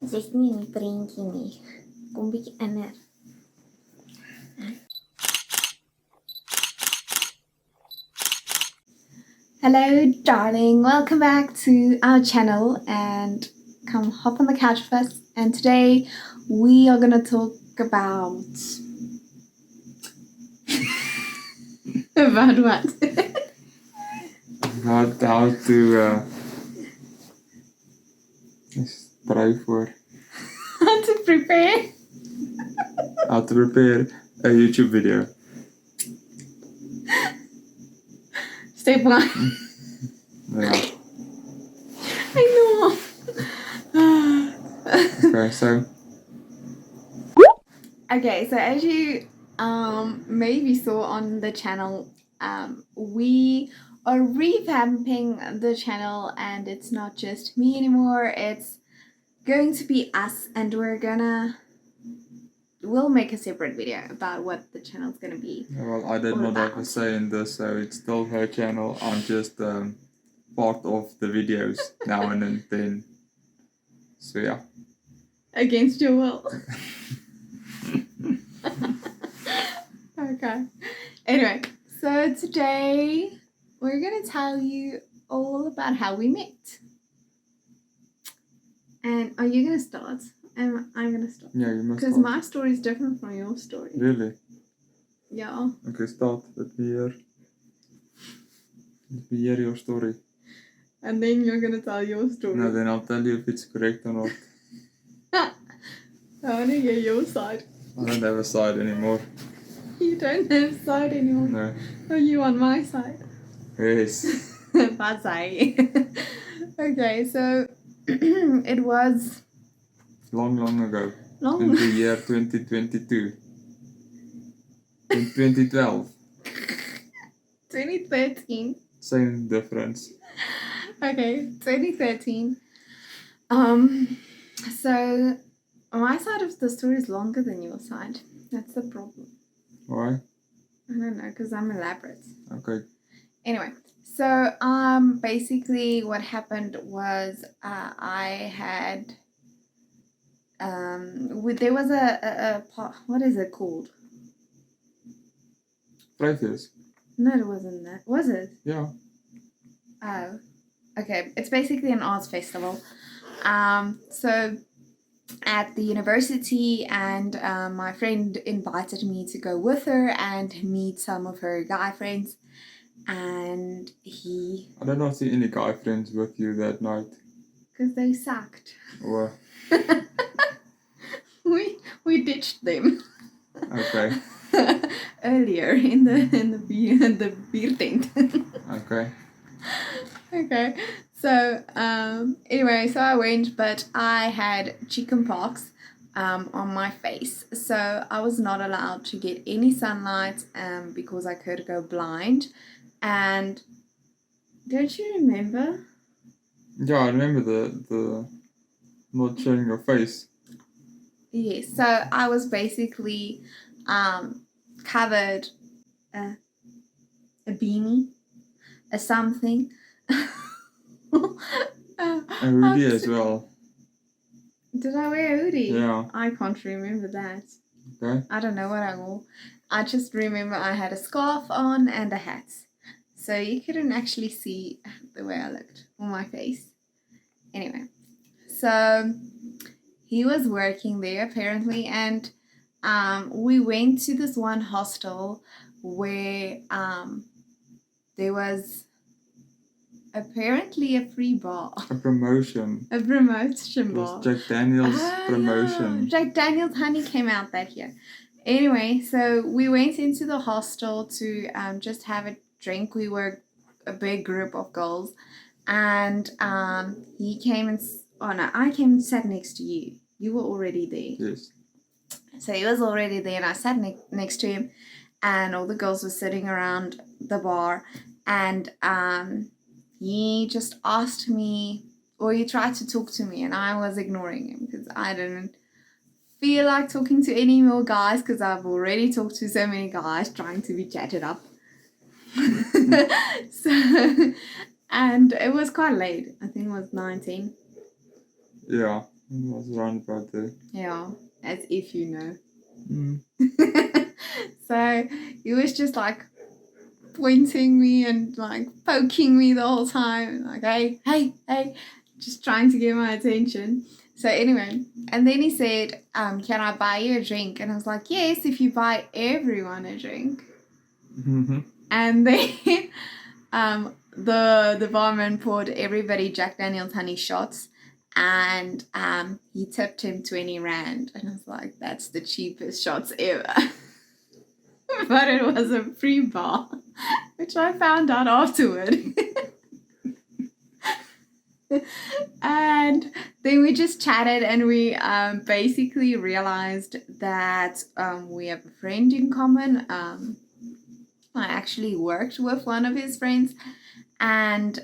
Jy's nie in die prentjie nie. Kom bietjie inner. Hello darling, welcome back to our channel and come hop on the couch with us. And today we are gonna talk about about what? About how to spray for How to prepare. how to prepare a YouTube video. Step one. Yeah. I know. Okay, so Okay, so as you maybe saw on the channel, we are revamping the channel, and it's not just me anymore, it's going to be us, and we'll make a separate video about what the channel's gonna be. well, I did all not have a about. say in this, so it's still her channel. I'm just part of the videos now and then. So yeah. Against your will. Okay. Anyway, so today we're gonna tell you all about how we met. And are you gonna start? And I'm gonna start. Yeah, you must. Because my story is different from your story. Really? Yeah. Okay, start. Let me hear your story. And then you're gonna tell your story. No, then I'll tell you if it's correct or not. I wanna hear your side. I don't have a side anymore. You don't have a side anymore. No. Are you on my side? Yes. That's I. Okay, so it was Long ago. long. In the year 2022. In 2012. 2013. Same difference. Okay, 2013. So my side of the story is longer than your side. That's the problem. Why? I don't know, because I'm elaborate. Okay. Anyway, so basically what happened was I had there was a what is it called? Vryfees. No, it wasn't that. Was it? Yeah. Oh, okay. It's basically an arts festival. So at the university, and my friend invited me to go with her and meet some of her guy friends. And I did not see any guy friends with you that night. because they sucked. Or we ditched them. okay. Earlier in the beer tent. Okay. Okay, so anyway, so I went, but I had chickenpox on my face, so I was not allowed to get any sunlight because I could go blind. And don't you remember? Yeah, I remember the not showing your face. Yes, so I was basically covered a beanie, a something. A hoodie as well. Did I wear a hoodie? Yeah. I can't remember that. Okay. I don't know what I wore. I just remember I had a scarf on and a hat. So you couldn't actually see the way I looked on my face. Anyway, so he was working there apparently, and we went to this one hostel where there was apparently a free bar. A promotion. A promotion It bar. was Jack Daniel's promotion. Yeah. Jack Daniel's honey came out that year. Anyway, so we went into the hostel to just have a drink. We were a big group of girls, and he came and I came and sat next to you. You were already there. Yes. So he was already there, and I sat next to him, and all the girls were sitting around the bar, and he just asked me, or he tried to talk to me, and I was ignoring him because I didn't feel like talking to any more guys because I've already talked to so many guys trying to be chatted up. So, and it was quite late. I think it was 19. Yeah. It was around about there. Yeah, as if you know. Mm. So he was just like pointing me and like poking me the whole time, like, hey, just trying to get my attention. So anyway, and then he said, can I buy you a drink? And I was like, yes, if you buy everyone a drink. Mm-hmm. And then the barman poured everybody Jack Daniel's honey shots, and he tipped him 20 rand. And I was like, that's the cheapest shots ever. But it was a free bar, which I found out afterward. And then we just chatted, and we basically realized that we have a friend in common. I actually worked with one of his friends, and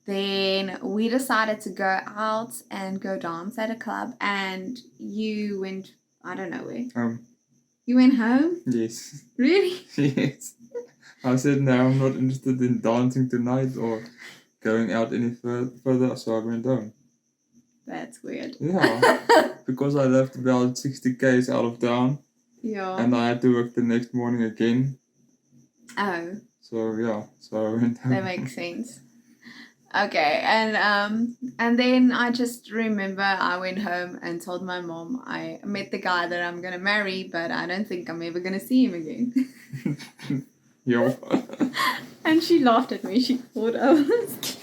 then we decided to go out and go dance at a club, and you went, I don't know where. You went home? Yes. Really? Yes. I said, no, I'm not interested in dancing tonight or going out any further, so I went home. That's weird. Yeah, because I left about 60 k's out of town. Yeah. And I had to work the next morning again. Oh. So yeah, so I went home. That makes sense. Okay, and then I just remember I went home and told my mom I met the guy that I'm gonna marry, but I don't think I'm ever gonna see him again. Yo. And she laughed at me. She thought I was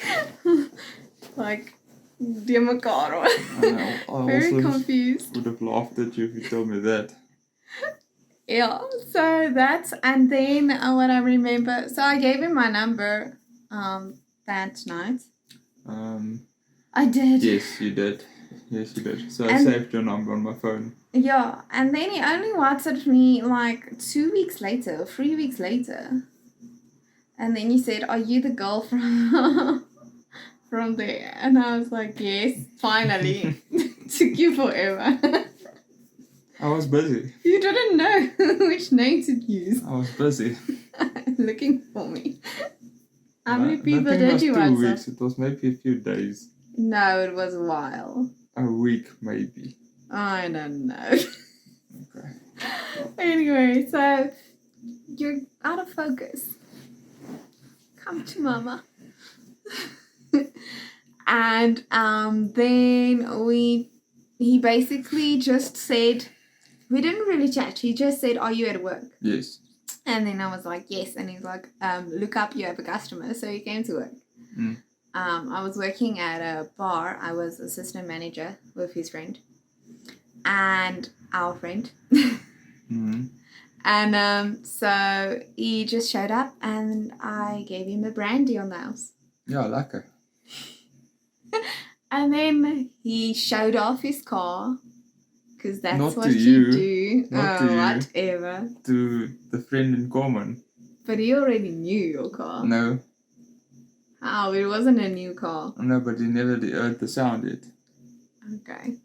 like Democaro. I Very also confused. would have laughed at you if you told me that. Yeah, so that's, and then what I remember, so I gave him my number that night. I did. Yes, you did. Yes, you did. So I And- saved your number on my phone. Yeah, and then he only WhatsApped me like 2 weeks later, 3 weeks later. And then he said, are you the girl from from there? And I was like, yes, finally. Took you forever. I was busy. You didn't know which name to use. I was busy. Looking for me. How many people Nothing did was you 2 WhatsApp? weeks. It was maybe a few days. No, it was a while. A week, maybe. I don't know. Okay. Anyway, so you're out of focus. Come to mama. And then he basically just said, we didn't really chat. He just said, are you at work? Yes. And then I was like, yes. And he's like, look up, you have a customer. So he came to work. Mm. I was working at a bar. I was assistant manager with his friend and our friend. Mm-hmm. And so he just showed up and I gave him a brandy on the house. Yeah, lekker. And then he showed off his car because that's Not what to you you. do. Not to you. Whatever. To the friend in common. But he already knew your car. No. How? It wasn't a new car. No, but he never heard the sound yet. Okay.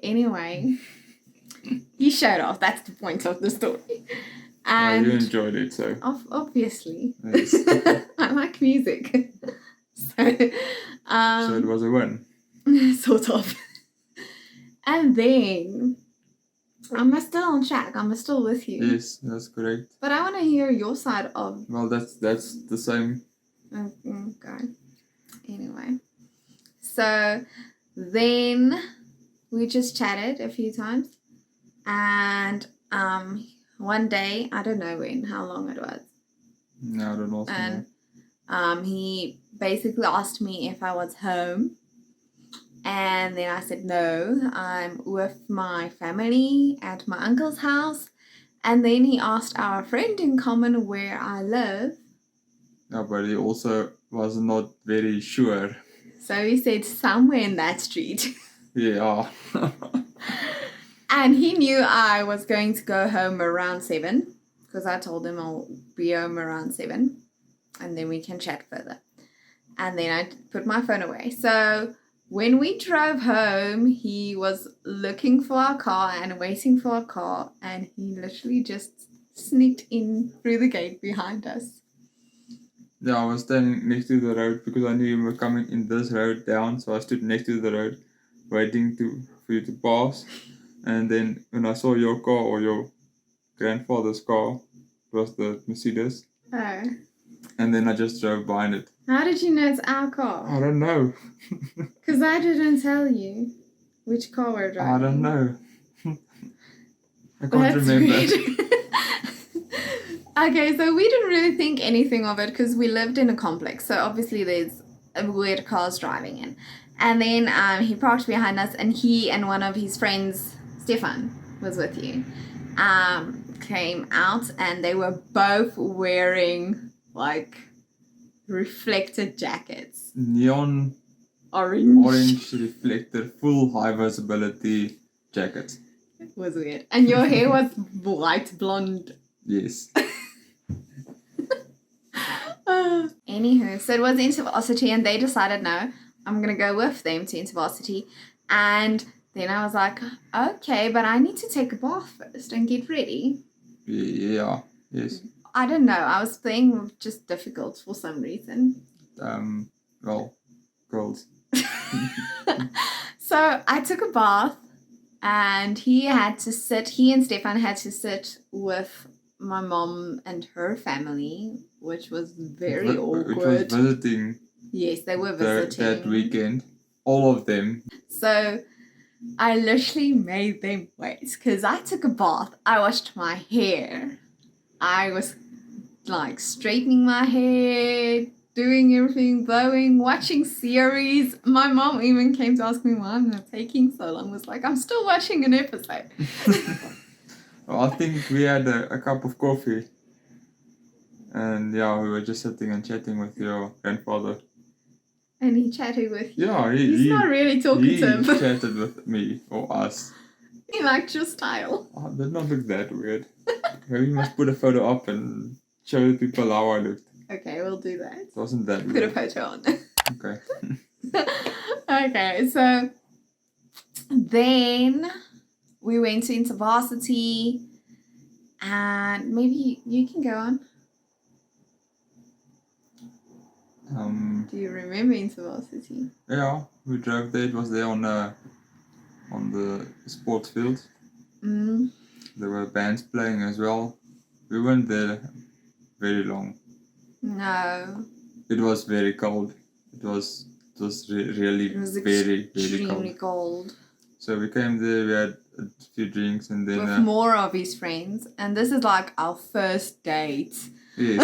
Anyway, he showed off. That's the point of the story. And you enjoyed it, so. Obviously. Yes. I like music. So it was a win. sort of. And then I'm still on track. I'm still with you. Yes, that's correct. But I want to hear your side of. Well, that's the same. Okay. Anyway, so then we just chatted a few times, and one day, I don't know how long it was. No, I don't know. And he basically asked me if I was home. And then I said, no, I'm with my family at my uncle's house. And then he asked our friend in common where I live. No, but he also was not very sure. So he said, somewhere in that street. Yeah. And he knew I was going to go home around 7. Because I told him I'll be home around 7. And then we can chat further. And then I put my phone away. So when we drove home, he was looking for our car and waiting for our car. And he literally just sneaked in through the gate behind us. Yeah, I was standing next to the road because I knew you were coming in this road down. So I stood next to the road. waiting for you to pass. And then when I saw your car or your grandfather's car, it was the Mercedes. Oh. And then I just drove behind it. How did you know it's our I car? don't know. Because I didn't tell you which car we're driving. I don't know. I can't That's remember. weird. Okay, so we didn't really think anything of it because we lived in a complex. So obviously there's weird cars driving in. And then he parked behind us, and he and one of his friends, Stefan, was with you, came out, and they were both wearing like reflected jackets. Neon Orange. reflected, full high visibility jacket. It was weird. And your hair was white blonde. Yes. Anywho, so it was InterVarsity, and they decided, no, I'm going to go with them to InterVarsity. And then I was like, okay, but I need to take a bath first and get ready. Yeah. Yes. I don't know. I was playing just difficult for some reason. Well, girls. So I took a bath, and he and Stefan had to sit with my mom and her family, which was very awkward. Which was visiting Yes, they were visiting. that weekend. All of them. So I literally made them wait because I took a bath. I washed my hair. I was like straightening my hair, doing everything, blowing, watching series. My mom even came to ask me why I'm not taking so long. I was like, I'm still watching an episode. Well, I think we had a cup of coffee. And yeah, we were just sitting and chatting with your grandfather. And he chatted with you. Yeah, He's not really he talkative. chatted with me or us. He liked your style. Oh, it did not look that weird. Maybe we must put a photo up and show the people how I looked. Okay, we'll do that. It wasn't that Put a weird. photo on. Okay. Okay, so then we went to InterVarsity, and maybe you can go on. Do you remember InterVarsity? Yeah, we drove there. It was there on the sports field. Mm. There were bands playing as well. We weren't there very long. No, It was very cold. It was really it was very extremely cold. cold. So we came there. We had a few drinks and then With more of his friends, and this is like our first date. yes,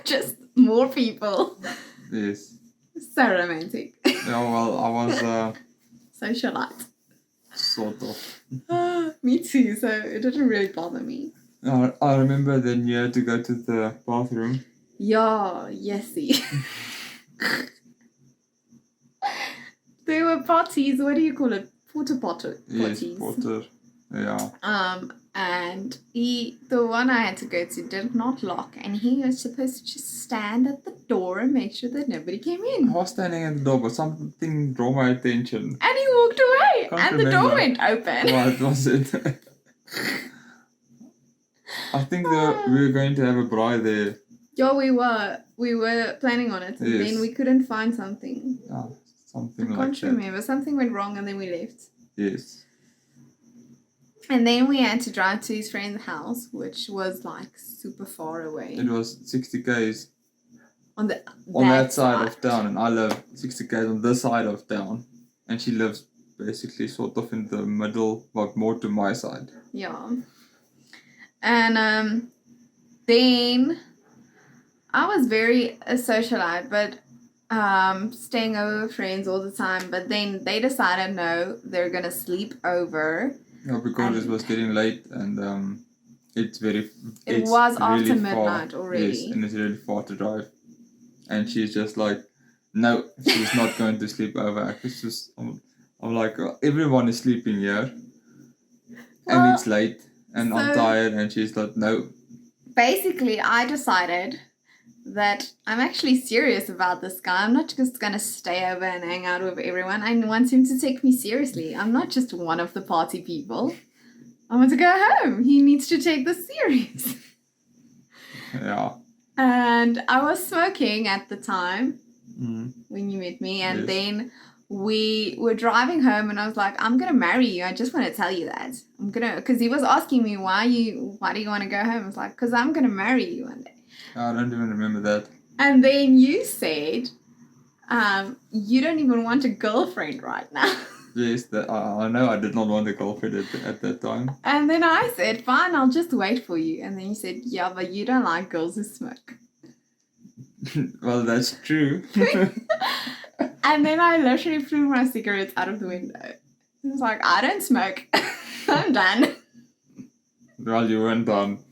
Just more people. yes. So romantic. Yeah, well, I was Socialite. sort of. Me too, so it didn't really bother me. I remember then you had to go to the bathroom. Yeah, yesy. There were potties, what do you call it? Porta potties. Yes, water. Yeah. And the one I had to go to did not lock, and he was supposed to just stand at the door and make sure that nobody came I in. was standing at the door, but something drew my attention. And he walked away, Can't and the door remember. went open. What was it? I think we were going to have a braai there. Yeah, we were planning on it, and Yes. then we couldn't find something. Yeah, I something like can't that. remember. Something went wrong, and then we left. Yes. And then we had to drive to his friend's house, which was like super far away. It was 60 k's On that side of town, and I live 60 k's on this side of town, and she lives basically sort of in the middle, but more to my side. Yeah. And then I was very a socialite, but staying over with friends all the time. But then they decided no, they're gonna sleep over. Yeah, because it was getting late, and it's It was really after far. midnight already. Yes, and it's really far to drive. And she's just like, no, she's not going to sleep over. It's just, I'm like, everyone is sleeping here, Well, and it's late, and I'm so- tired, and she's like, no. Basically, I decided that I'm actually serious about this guy. I'm not just gonna stay over and hang out with everyone. I want him to take me seriously. I'm not just one of the party people. I want to go home. He needs to take this serious. Yeah. And I was smoking at the time Mm. when you met me, and Yes. then we were driving home and I was like, I'm gonna marry you. I just want to tell you that. Because he was asking me why do you want to go home? I was like, because I'm gonna marry you one day. I don't even remember that. And then you said, you don't even want a girlfriend right now. Yes, that I know I did not want a girlfriend at that time. And then I said, fine, I'll just wait for you. And then you said, yeah, but you don't like girls who smoke. Well, that's true. And then I literally threw my cigarettes out of the window. I was like, I don't smoke. I'm done. Well, you weren't done.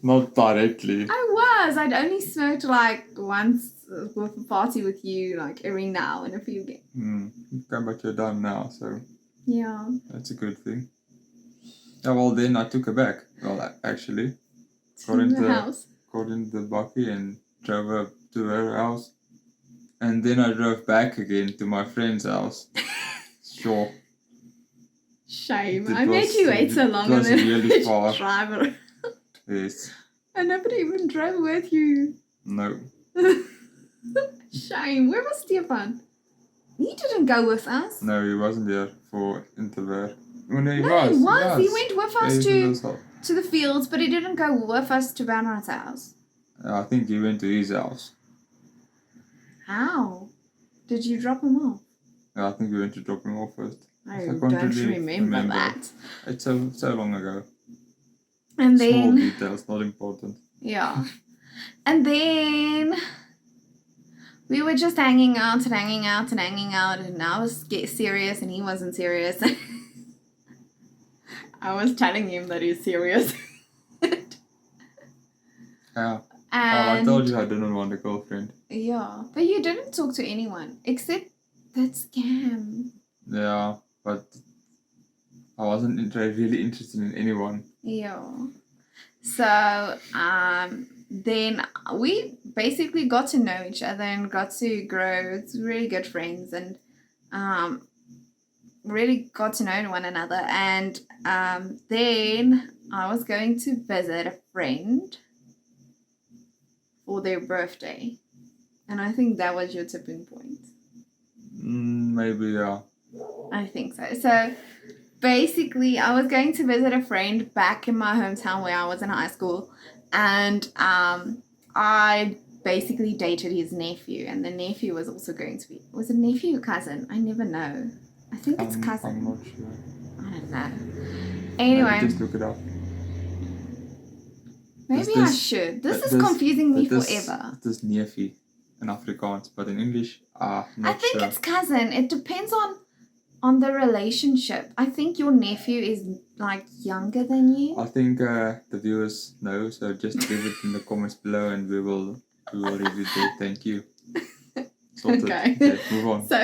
Not directly. I'd only smoked like once with a party with you, like every now and a few again. But you're done now, so Yeah. that's a good thing. Oh, well, then I took her back. Well, actually, To the house. got into the bakkie and drove her to her house. And then I drove back again to my friend's house. Sure. Shame. It I made was- you wait so long it was and then really far. drive around. Yes. And nobody even drove with you. No. Shame. Where was Stefan? He didn't go with us. No, he wasn't there for Interver. Oh, no, he No, was. he was. He went with us He was in to the fields, but he didn't go with us to Bernard's house. I think he went to his house. How? Did you drop him off? I think we went to drop him off first. I can't don't really remember remember. that. It's so long ago. And Small then, details, not important. yeah. And then we were just hanging out, and I was serious and he wasn't serious. I was telling him that he's serious. Yeah. And I told you I didn't want a girlfriend. yeah, but you didn't talk to anyone except that scam. Yeah, but I wasn't really interested in anyone. Yeah. So then we basically got to know each other and got to grow. It's really good friends and really got to know one another. And then I was going to visit a friend for their birthday, and I think that was your tipping point. Maybe, yeah. I think so. So basically, I was going to visit a friend back in my hometown where I was in high school, and I basically dated his nephew, and the nephew was also going to be. Was it nephew or cousin? I never know. I think it's cousin. I'm not sure. I don't know. Anyway, Maybe just look it up. maybe I should. This is this- confusing me This- forever. It is neefie in Afrikaans, but in English, not I think sure. it's cousin. It depends on the relationship. I think your nephew is like younger than you. I think the viewers know, so just leave it in the comments below and we will review it. Thank you. Sorted. Okay. Move on. So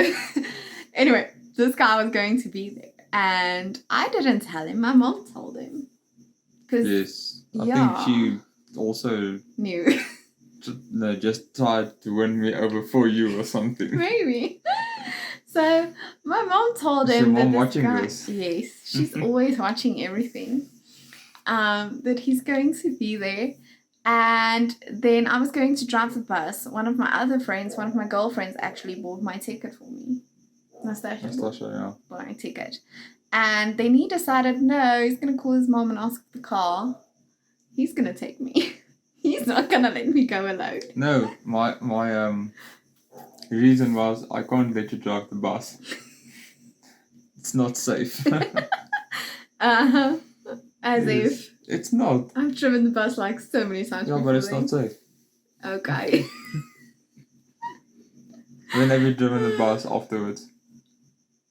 anyway, this guy was going to be there, and I didn't tell him. My mom told him because Yes. I Yeah. think she also knew just tried to win me over for you or something. maybe. So my mom told Is your him that mom this watching guy, this? yes, she's always watching everything. That he's going to be there. And then I was going to drive the bus. One of my other friends, one of my girlfriends, actually bought my ticket for me. Nastasha Nastasha, bought my ticket. And then he decided, no, he's going to call his mom and ask for the car. He's going to take me. He's not going to let me go alone. No, my reason was I can't let you drive the bus. It's not safe. Uh-huh. As It is. if It's not. I've driven the bus like so many times Yeah, before but it's then. not safe. Okay. When have you driven the bus afterwards?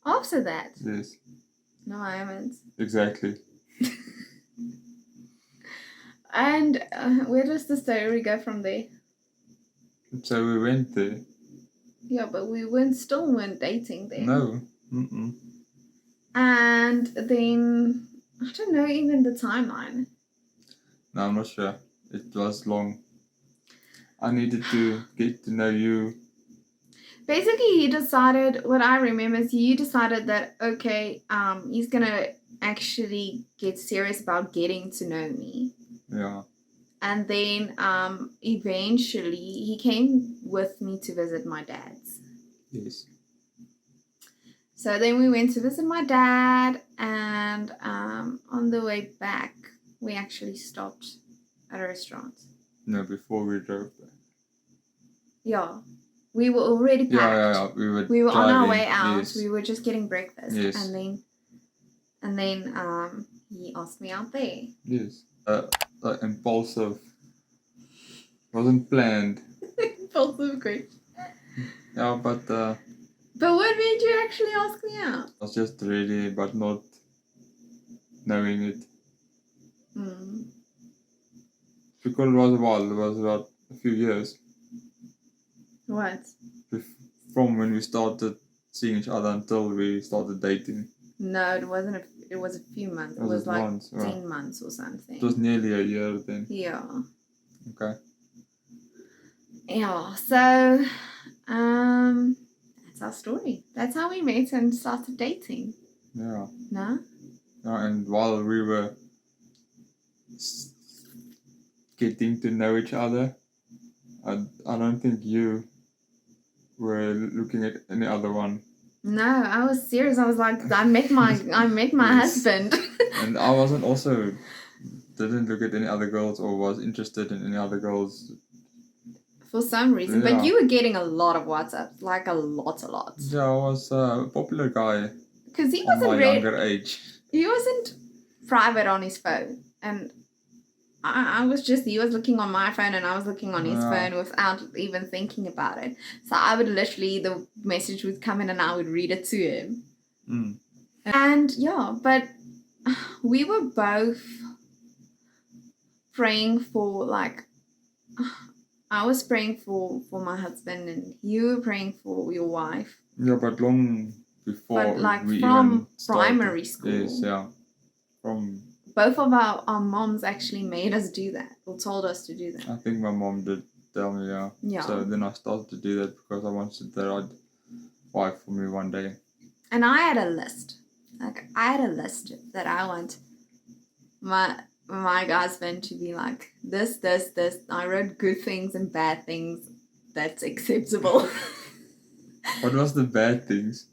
After that. Yes, No, I haven't. exactly. And where does the story go from there? So we went there. Yeah, but we still weren't dating then. No. Mm-mm. And then I don't know even the timeline. No, I'm not sure. It was long. I needed to get to know you. Basically, he decided. What I remember is you decided that okay, he's gonna actually get serious about getting to know me. Yeah. And then eventually he came with me to visit my dad's. Yes. So then we went to visit my dad, and on the way back, we actually stopped at a restaurant. No, before we drove back. Yeah, we were already packed. Yeah. We were on our driving, way out. yes. We were just getting breakfast, Yes. and then he asked me out there. Yes. Impulsive. Wasn't planned. Impulsive question. Yeah, but But what made you actually ask me out? I was just ready, but not knowing it. Because it was a while. It was about a few years What? from when we started seeing each other until we started dating. No, it wasn't. It was a few months. It was like 10 months or something. It was nearly a year then. Yeah. Okay. Yeah. So, that's our story. That's how we met and started dating. Yeah. No? And while we were getting to know each other, I don't think you were looking at any other one. No, I was serious. I was like, I met my Yes. husband. And I didn't look at any other girls or was interested in any other girls. For some reason. Yeah. But you were getting a lot of WhatsApp. Like a lot. Yeah, I was a popular guy Because he at wasn't my younger age. He wasn't private on his phone. And I was just, he was looking on my phone and I was looking on his phone without even thinking about it. So I would literally, the message would come in and I would read it to him. And yeah, but we were both praying for, like, I was praying for my husband and you were praying for your wife. Yeah, but long before But like we from even started. primary school. Yes, yeah. From both of our moms actually made us do that or told us to do that. I think my mom did tell me, yeah. Yeah. So then I started to do that because I wanted the right wife for me one day. And I had a list. Like, I had a list that I want my husband to be like, this. I wrote good things and bad things. That's acceptable. What was the bad things?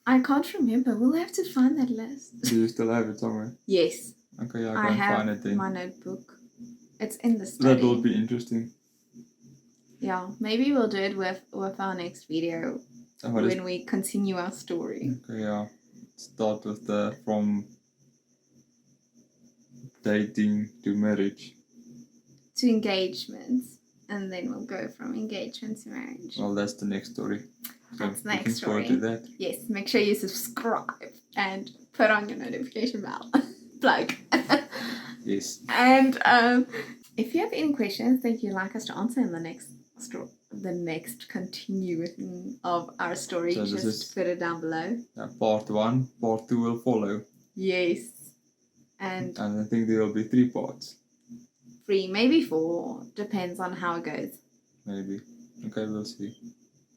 I can't remember. We'll have to find that list. Do you still have it somewhere? Yes. Okay, yeah, I can find it then. My notebook. It's in the study. That will be interesting. Yeah, maybe we'll do it with our next video when we continue our story. Okay, yeah. Start with from dating to marriage. To engagements. And then we'll go from engagement to marriage. Well, that's the next story. So that's the next story. Looking forward to that. Yes, make sure you subscribe and put on your notification bell. Plug. Yes. And if you have any questions that you'd like us to answer in the next continuing of our story, So just put it down below. Part 1, part 2 will follow. Yes. And I think there will be 3 parts. 3, maybe 4. Depends on how it goes. Maybe. Okay, we'll see.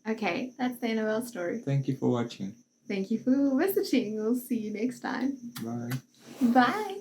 Okay, that's the end of our story. Thank you for watching. Thank you for visiting. We'll see you next time. Bye. Bye.